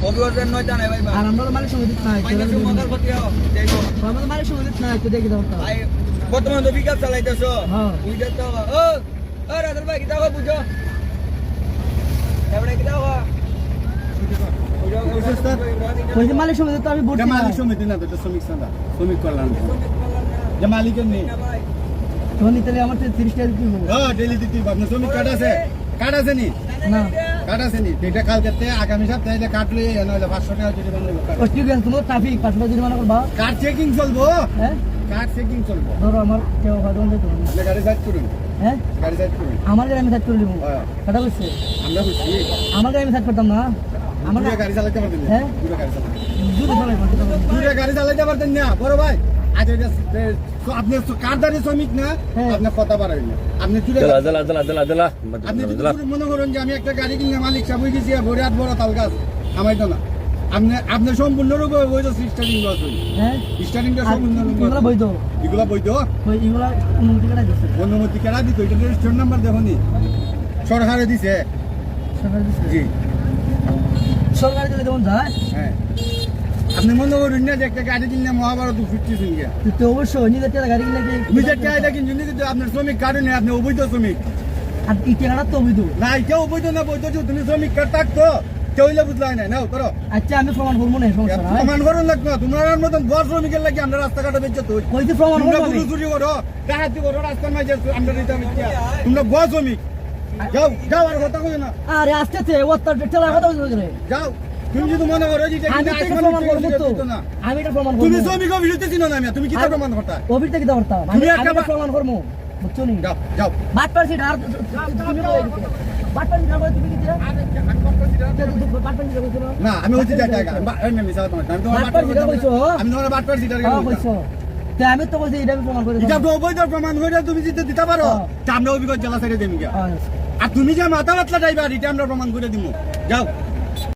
অভিভাবক নয় জানাই ভাই আর আমরা মালিক সঙ্গে দিত না মজার ক্ষতি দেখো আমাদের মালিক সঙ্গে দিত না একটু দেখি দাও ভাই বর্তমানে তো বিকাশ চালাইতেছো হ্যাঁ বুঝতে তো ও রাজল ভাই কি দাও বুঝো এবারে কি দাও ওই যে মালিক সঙ্গে দিত আমি ভোট দিই মালিক সমিতি না তো শ্রমিক সংস্থা শ্রমিক কল্যাণ যে মালিকের নেই তো নিতে আমার 30 টাকা দিতে হবে হ্যাঁ ডেলি দিতে হবে আপনার শ্রমিক কার্ড আছে নি না কার্ড আছে নি এটা কালকে আগামী সপ্তাহে এটা কাটলে নইলে 500 টাকা জরিমানা হবে ও ঠিক আছে তোমার ট্রাফিক 500 টাকা জরিমানা করবা কার্ড চেকিং চলবো হ্যাঁ কার্ড চেকিং চলবো ধরো আমার কেউ হয়তো বন্ধ করুন আপনি গাড়ি সাইড করুন হ্যাঁ গাড়ি সাইড করুন আমার গাড়ি আমি সাইড করে দিব হ্যাঁ কথা বলছি আমরা বুঝছি আমার গাড়ি আমি সাইড করতাম না আমার দুটো গাড়ি চালাতে পারতেন না হ্যাঁ? দুটো গাড়ি চালাতে দুটো সময় দুটো গাড়ি চালাতে পারতেন না বড় ভাই আজ এটা আপনি কারদারি শ্রমিক না হ্যাঁ। আপনি কথা বাড়াবেন না আপনি তুলে আপনি যদি মনে করেন যে আমি একটা গাড়ি কিনে মালিক সাহেব হয়ে গেছি ভরে হাত বড় তাল গাছ আমার তো না আপনি সম্পূর্ণরূপে বৈধ স্টার্টিং লস হই হ্যাঁ স্টার্টিংটা সম্পূর্ণরূপে এগুলা বৈধ এগুলা বৈধ ওই এগুলা অনুমতি কেটে দিচ্ছে অনুমতি কেনা দিত এটা রেজিস্ট্রেশন নাম্বার দেখনি সরকারে দিছে সরকার দিচ্ছে জি সরকার দিলে যেমন যায় হ্যাঁ আপনি মনে করুন না যে একটা গাড়ি কিনলে মহাভারত ফিরতেছেন গিয়া তো অবশ্যই নিজের টাকা গাড়ি কিনে নিজের টাকা কিনছেন নিজে আপনার শ্রমিক কার্ড নেই আপনি অবৈধ শ্রমিক আর এই টাকাটা তো অবৈধ না কেউ অবৈধ না বৈধ তুমি শ্রমিক কার্ড থাকতো কেউ বুঝলাই না নাও করো আচ্ছা আমি প্রমাণ করবো না সমস্যা নাই প্রমাণ করুন লাগবে তোমার মতন বড় শ্রমিকের লাগে আমরা রাস্তাঘাটে বেঁচে তো ওই যে প্রমাণ তোমরা করবো আমি। চুরি করো ডাকাতি করো রাস্তার মাঝে আমরা দিতে আমি তোমরা বড় শ্রমিক যাও যাও আর কথা কই না আরে আসতে ওত্তর টেলা কথা বলতে করে যাও তুমি যদি মনে করো যে এটা আমি কিনা এটা আসমানি প্রমাণ থেকে করবো তো দিত না আমি এটা প্রমাণ করবো তুমি শ্রমিক অভিযোগ চিনো না আমি তুমি কি তা প্রমাণ করতা অভিযোগ দিতে পারতাম তুমি আমি একটা এটা প্রমাণ করবো বুঝছো নি যাও যাও বাট পারছি আর তুমি বাট পারছি না তুমি কি বাট পারছি না কইছো না আমি হচ্ছে জায়গা আমি মিছা তোমার আমি তোমার বাটপার যেটা কইছো আমি তোমার বাটপার সিটার হ্যাঁ কইছো তে আমি তো বলছি এটা আমি প্রমাণ করে এটা তো অবৈধ প্রমাণ করে তুমি যদি দিতে পারো তা আমরা অভিজ্ঞতা জেলা ছেড়ে দেবো আর তুমি যে মাথা বাতলা ড্রাইভার এটা আমরা প্রমাণ করে দিব যাও